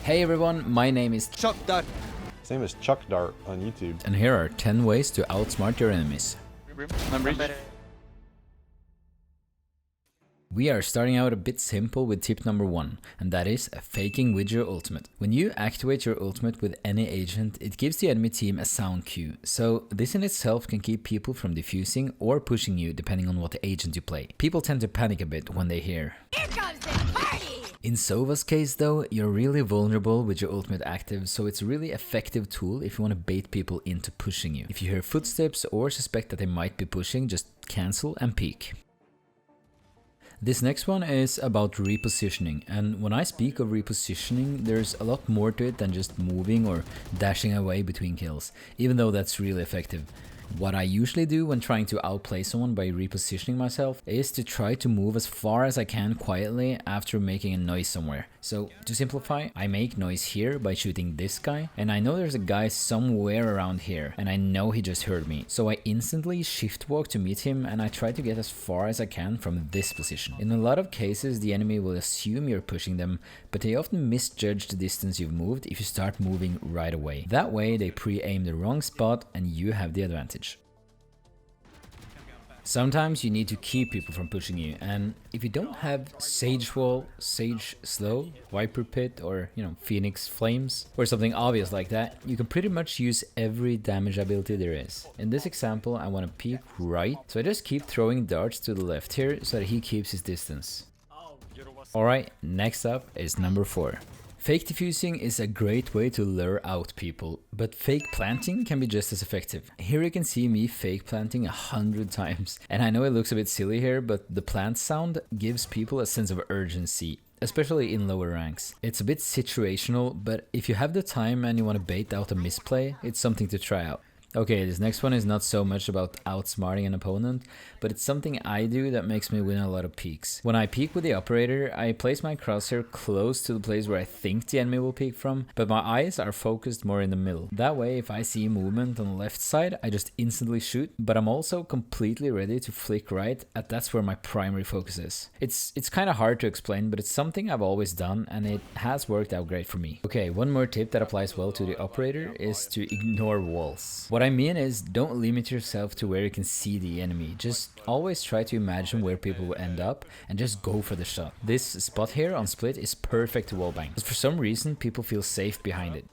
Hey everyone, my name is Chuck Dart. His name is Chuck Dart on YouTube. and here are 10 ways to outsmart your enemies. We are starting out a bit simple with tip number 1, and that is faking with your ultimate. When you activate your ultimate with any agent, it gives the enemy team a sound cue, so this in itself can keep people from defusing or pushing you depending on what agent you play. People tend to panic a bit when they hear "Here comes the party!" In Sova's case though, you're really vulnerable with your ultimate active, so it's a really effective tool if you want to bait people into pushing you. If you hear footsteps or suspect that they might be pushing, just cancel and peek. This next one is about repositioning, and when I speak of repositioning, there's a lot more to it than just moving or dashing away between kills, even though that's really effective. What I usually do when trying to outplay someone by repositioning myself is to try to move as far as I can quietly after making a noise somewhere. So to simplify, I make noise here by shooting this guy, and I know there's a guy somewhere around here, and I know he just heard me. So I instantly shift walk to meet him, and I try to get as far as I can from this position. In a lot of cases, the enemy will assume you're pushing them, but they often misjudge the distance you've moved if you start moving right away. That way they pre-aim the wrong spot and you have the advantage. Sometimes you need to keep people from pushing you, and if you don't have Sage Wall, Sage Slow, Viper Pit, or Phoenix Flames, or something obvious like that, you can pretty much use every damage ability there is. In this example, I want to peek right, so I just keep throwing darts to the left here so that he keeps his distance. Alright, next up is number 4. Fake defusing is a great way to lure out people, but fake planting can be just as effective. Here you can see me fake planting 100 times, and I know it looks a bit silly here, but the plant sound gives people a sense of urgency, especially in lower ranks. It's a bit situational, but if you have the time and you want to bait out a misplay, it's something to try out. Okay, this next one is not so much about outsmarting an opponent, but it's something I do that makes me win a lot of peeks. When I peek with the operator, I place my crosshair close to the place where I think the enemy will peek from, but my eyes are focused more in the middle. That way, if I see movement on the left side, I just instantly shoot, but I'm also completely ready to flick right, as that's where my primary focus is. It's kind of hard to explain, but it's something I've always done, and it has worked out great for me. Okay, one more tip that applies well to the operator is to ignore walls. What I mean is, don't limit yourself to where you can see the enemy. Just always try to imagine where people will end up and just go for the shot. This spot here on split is perfect to wallbang, but for some reason people feel safe behind it.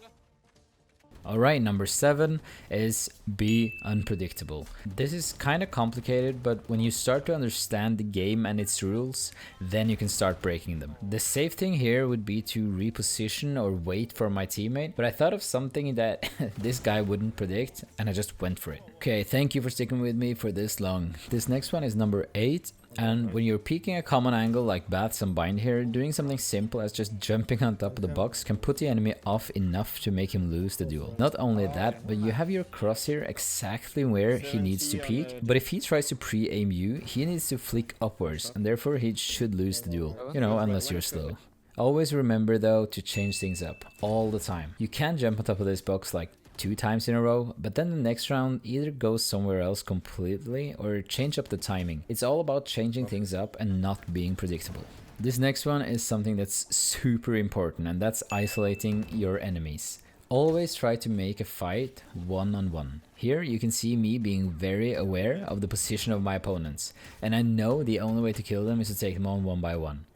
Alright, number 7 is be unpredictable. This is kind of complicated, but when you start to understand the game and its rules, then you can start breaking them. The safe thing here would be to reposition or wait for my teammate, but I thought of something that this guy wouldn't predict, and I just went for it. Okay, thank you for sticking with me for this long. This next one is number 8. And when you're peeking a common angle like Baths and Bind here, doing something simple as just jumping on top of the box can put the enemy off enough to make him lose the duel. Not only that, but you have your crosshair exactly where he needs to peek, but if he tries to pre-aim you, he needs to flick upwards, and therefore he should lose the duel, unless you're slow. Always remember though to change things up all the time. You can jump on top of this box like 2 times in a row, but then the next round either goes somewhere else completely or change up the timing. It's all about changing things up and not being predictable. This next one is something that's super important, and that's isolating your enemies. Always try to make a fight one-on-one. Here you can see me being very aware of the position of my opponents, and I know the only way to kill them is to take them on one by one.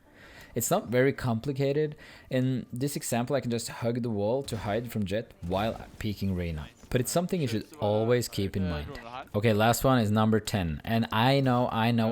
It's not very complicated. In this example, I can just hug the wall to hide from Jet while peeking Reyna. But it's something you should always keep in mind. Okay, last one is number 10. And I know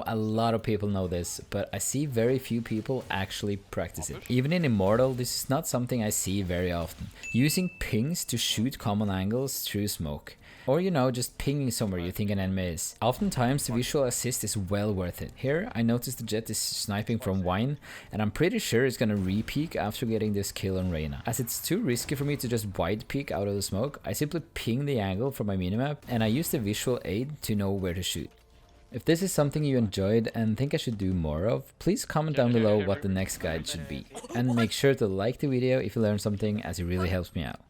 a lot of people know this, but I see very few people actually practice it. Even in Immortal, this is not something I see very often. Using pings to shoot common angles through smoke. Or just pinging somewhere you think an enemy is. Oftentimes the visual assist is well worth it. Here I noticed the Jet is sniping from Wine, and I'm pretty sure it's gonna re-peek after getting this kill on Reyna. As it's too risky for me to just wide peek out of the smoke, I simply ping the angle from my minimap, and I use the visual aid to know where to shoot. If this is something you enjoyed and think I should do more of, please comment down below what the next guide should be. And make sure to like the video if you learned something, as it really helps me out.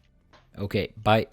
Okay, bye.